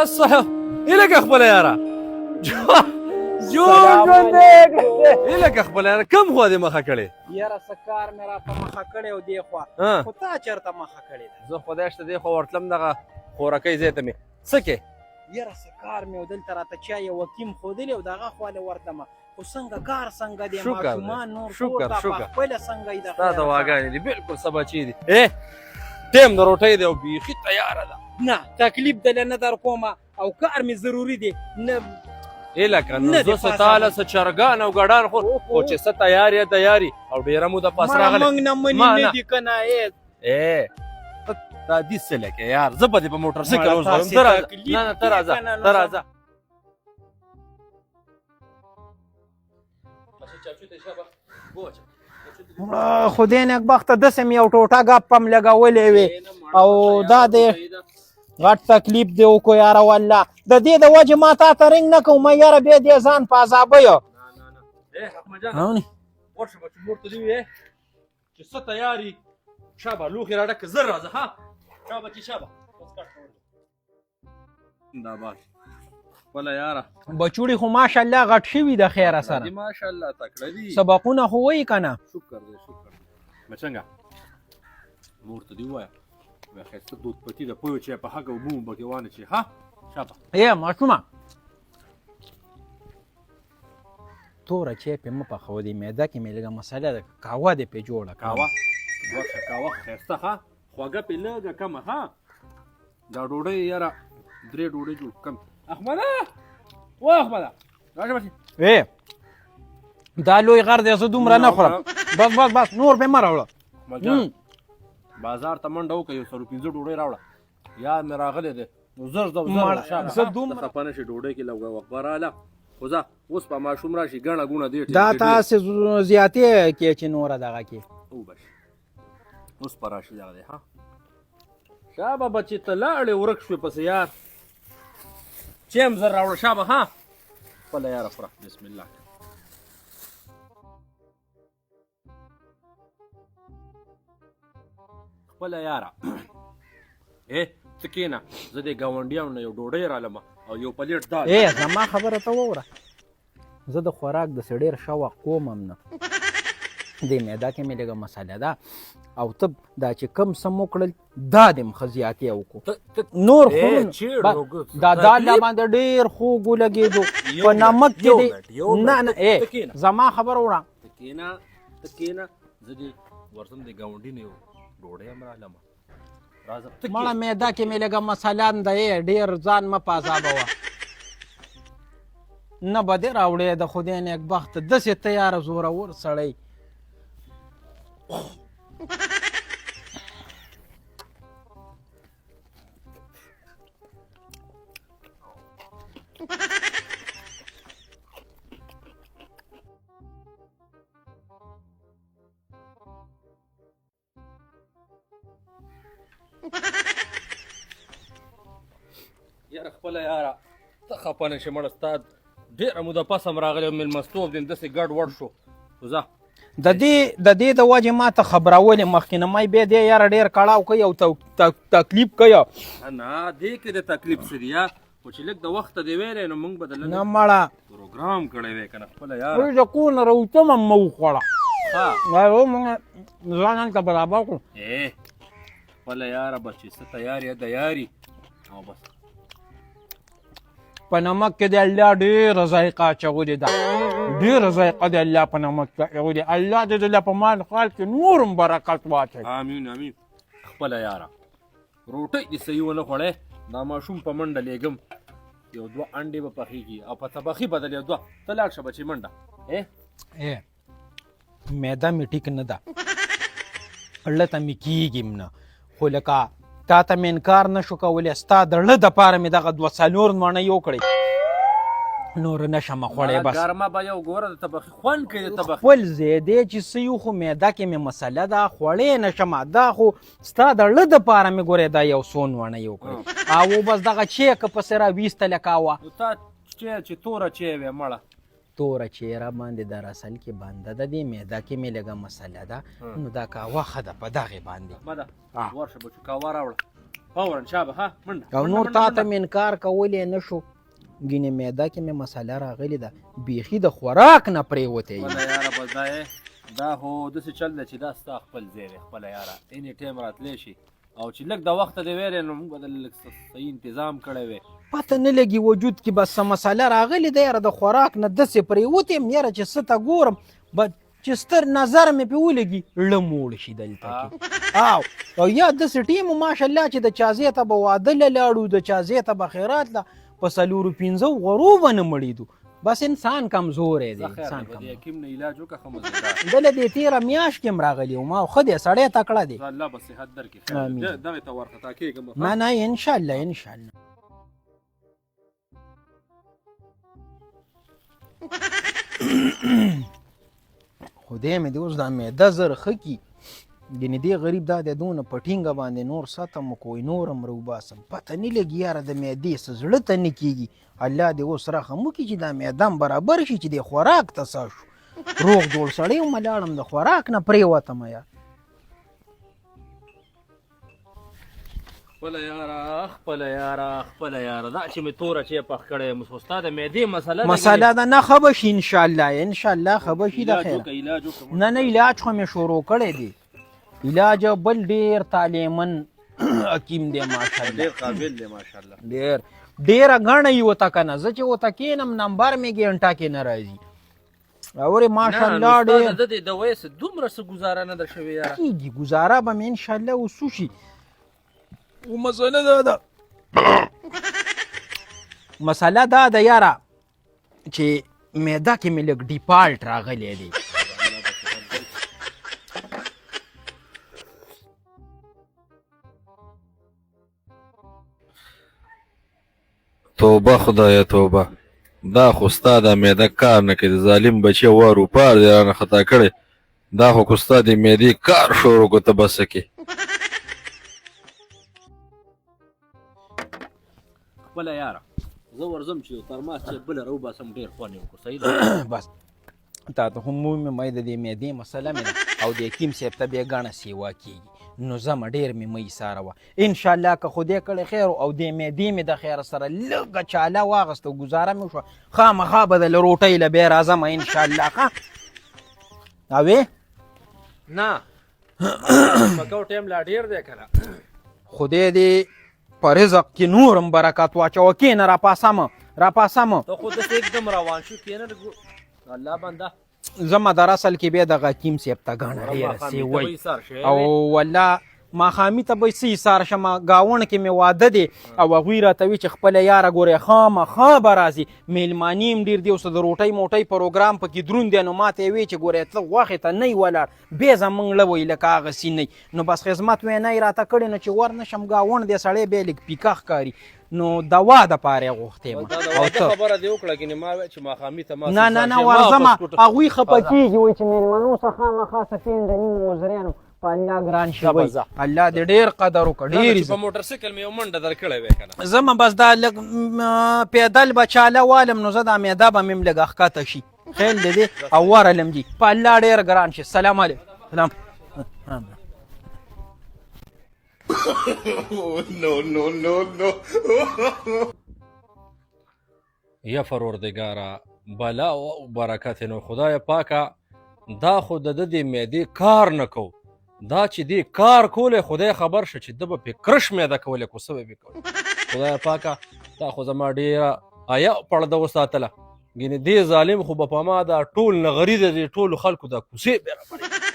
السلام إلك خپل یاره جوړ إلك خپل یاره کم خوا دې مخه کړې یاره څه کار مې را په مخه کړی او دې خوا خو تا چېرته مخه کړې ده زه خدای شته دې خوا ورتلم دغه خورکۍ ځای ته مې څه کې یاره څه کار مې و دلته راته چا یو وکیم ښودلې او د هغه خوا لې ورتلمه خو څنګه کار څنګه دی ماشومان نور ټول دا پخپله څنګه یې د ستا دواګانې دي بالکل څه بچي دي ټیم د روټۍ دی او بیخي تیاره ده نه تکلیف دله نه در کومه او کار مې ضروري دی نه لکه نو زه څه تاله څه چرګان او ګډان خو چې څه تیار یې تیاري او ډېره موده پس راغلی موږ نه مني نه دي که نه دا دي څه لکه یار زه به دې په موټر سایکل اوس غواړم ته راځه نه نه ته راځه ته راځه خدای نېکبخته داسې مې یو ټوټه ګپ هم لګولې وې او دا د غټ تکلیف دی وکړو یاره والله د دې د وجې ما تا ته رنګ نه کوم یاره بیا دې ځان په عذابیو ورشه به چې مور ته دې وې چې څه تیاري شابه لوښي راډکه زر راځه ها شابه چې شابه دا بس خپله یاره بچوړي خو ماشاءالله غټ شوي د خیره سره ماشاءالله تکړه دي سبقونه خو وایي که نه شکر دی شکر دی څنګه مور ته دې ووایه وایه ښایسته دود پتي ده پوه چې په حقه اوبه مو پکې وانه چې ها شابه ماشومه توره چای پې مه پخوه دې معده کې مې لږه مسله ده قهوه دې پې جوړه قهوه ورشه قهوه ښایسته ښه خوږه پې لږه کمه ها دا ډوډۍ یاره درې ډوډۍ جوړ کم احمده و احمده راشه بچې دا لوی غر دی زه دومره نه خورم بس نور پې مه راوړه بازار ته منډه وکړه یو 150 ډوډۍ راوړه یاد مې راغلی دی نو زر زه خفه نه شي ډوډۍ کې لږ وخت به راله خو ځه اوس به ماشوم راشي ګڼه ګوڼه دې دا تاسې زیاتې کې چې نوره دغه کې وبش اوس به راشي دغه دی ها شابه بچې ته لاړې ورک شوې پسې یار چیم زر راوړه شابه ها خپله یاره خوره بسم الله خپله یاره ته کښېنه زه دې ګاونډیانو نه یو ډوډۍ رالمه او یو پلیټ دال زما خبره ته واوره زه د خوراک داسې ډېر شوق کوم هم نه دې معده کې مې لږه مسله ده او ته دا چې کم سم وکړل دا دې م ښه زیاتې وکړو نور خو دا دال لا باندې ډېر خوږ ولګېدو په نمک کې دی نه نه زما خبره وړه ته کښېنه زه دې ورځم د ګاونډي نه یو ډوډۍ هم رالمه مړه معده کې مې لږه مسله ده ډېر ځان مه په عذابوه نه به دې راوړې د خدای نیکبخته داسې تیاره زورور سړی یاره خپله یاره ته خفه نه شې مړه ستا ډېره موده پس هم راغلی مېلمستوب دی داسې ګډ وډ شو ځه د دې د وجې ما ته خبرولې مخکې نه ما بیا دې یاره ډېر کړاو کوي او تکلیف کوي نه دې کې د تکلیف څه دي خو چې لږ د وخته دې ویلی نو موږ به د نه مړه پروګرام کړی وی که نه خپله یاره د کور نه راوتم هم مه وخوړه موږ ځان هلته برابر کړو خپله یاره بس چې څه تیار یې دیاري او بس په نمک کې د الله ډېره ذایقه اچولې ده ډېره ذایقه د الله په نمک کې اچولې الله دې د په مال خال کې نور هم برکت واچوي امین امین خپله یاره روټۍ دې صحیح ونه خوړی دا ماشوم په منډه لیږم یو دوه انډې به پخېږي او په طبخي بدل یو دوه ته لاړ شه بچې منډه معده مې ټیک نه ده اړه ته مې کېږي نه خو لکه تا ته مې انکار نه شو کولی ستا د زړه دپاره مې دغه 2-4 مڼۍ وکړې نور نه شمه خوړی بس ګرمه به یو ګوره د طبخي خوند کوي د طبخي خپل ځای دی چې څه یو خو معده کې مې مسله ده خوړی نه شمه دا خو ستا د زړه دپاره مې ګورې دا یو څو مڼۍ وکړې او بس دغه چیکه پسې راویسته لکه وه تا چې توره چی وې مړه توره چې را باندې در اصل کې بنده ده دې معده کې مې لږه مسله ده نو دا قهوه ښه ده په دغې باندې بده ورشه بچو قهوه راوړه فورا شابه ها منډه او نور تا ته مې انکار کولی نه شو ګینې معده کې مې مسله راغلې ده بیخي د خوراک نه پرېوتی خپله یاره بس دا خو داسې چل ده چې دا ستا خپل ځای دی خپله یاره اینی ټایم راتلی شي او چې لږ د وخته دی ویلی نو موږ به د لږ صحیح انتظام کړی وی پته نه لګي وجود کې بس څه مسله راغلې ده یاره د خوراک نه داسې پرېوتی یم یاره چې څه ته ګورم چې ستر نظر مې پې ولګي ړه موړ شي دلته کې او یا داسې ټیم و ماشاءالله چې د چا ځای ته به واده له لاړو د چا ځای ته به خیرات له په 4-5 غرو به نه مړېدو بس انسان کمزوری دی انسان حکیم نه علاج وکړه ښه مزه دله دې تېره میاشت کې هم راغلی وم او ښه دی سړی تکړه دی الله به صحت درکړي دغې ته ورخطا کېږم نه انشاءالله خدای مې دې اوس دا معده زر ښه کي ګینې دې غریب دا دی دونه په ټینګه باندې نور ساتم کوی نور هم روباسم پته نه لګي یاره د معدې څه زړه ته نه کېږي الله دې اوس رحم وکړي چې دا معده هم برابر شي چې دې خوراک ته سا شو روغ جوړ سړی وم لاړم د خوراک نه پرېوتم یار خپله یاره دا چې مې توره چې پخ کړی یم خو ستا د معدې مسله ده نه ښه به شي انشاءالله ښه به شي د خیر نه علاج خو مې شروع کړی دی علاج بل ډېر تعلیمن حکیم دی ماشاءالله ډېر قابل دی ماشاءالله ډېره ګڼه یې ورته که نه زه چې ورته کښېنم نمبر مې ګنټه کې نه راځي اورې ماشاءالله ډېر د دې د ویس دومره څه ګزاره نه ده شوې یاره کېږي ګزاره به مې انشاءالله اوس وشي مسله دا ده یاره چې معده کې مې لږ ډیفالټ راغلی دی توبه خدایه توبه دا خو ستا د معده کار نه کوي د ظالم بچی وارو پار دی رانه خطا کړی دا خو که ستا د معدې کار شروع کړو ته به څه کې خپله یاره زه ورځم چې یو ترماس چې بله راوباسم ډېر خوند یې وکړو صحیح ده بس تا ته هم ومې د دې معدې مسله مې ده او د حکیم صاحب ته بیا ګڼه سیوا کېږي نو زمه ډېر مې مه ایساره وه انشاءالله که خدای کړی خیر او دې معدې مې د خیر سره لږه چاله واغسته ګزاره مې وشوه خامخا به د له روټۍ له بیا راځمه انشاءالله ښه اوې نه مکو ټایم لا ډېر دی که نه خدای دې په رزق کې نور هم برکت واچوه کښېنه راپاسمه ته خو داسې एकदम روان شو کښېنه الله بنده زما در اصل کې بیا د حکیم صاحب ته ګڼه ډېره سیوی او والله ماښامي ته به څه ایسار شمه ګاوڼ کې مې واده دی او هغوی راته وي چې خپله یاره ګورې خامخا به راځي میلماني هم ډېر دی اوس د روټۍ موټۍ پروګرام پکې دروند دی نو ما ته یې وی چې ګورې ته غوښې ته نه یې ولاړ بیا زمونږ له وی لکه هغسې نه نو بس خدمت وینا یې راته کړې نو چې ور نه شم ګاوڼ دی سړی بیا لږ پیکه ښکاري نو دوا دپاره یې غوښتې یم او ته خبره دې وکړه کنې ما وی چې ماښامي ته ما نه ورځمه هغوی خفه کېږي وایي چې میلمنو څه خامخا سفین د نیم وزریانو په الله ګران شي وایي الله دې ډېر قدر وکړه ډېر په موټرسایکل مې یو منډه در کړی وی که نه زما بس دا لږ پیدل به چاله والم نو زه دا معده به مې هم لږ ښکته شي خیل دې دی او ورلم جي په الله ډېر ګران شي سلام علیکم سلام یا پروردگارا بلا او برکت نو خدای پاکه دا خو د دې معدې کار نه کو دا چې دې کار کولی خدای خبر شه چې ده به پې کرش معده کولی کو څه به پې کولی خدای پاکه دا خو زما ډېره حیا پړده وساتله ګینې دې ظالم خو به په ما دا ټول نغري د دې ټولو خلکو دا کوڅې بې رابړې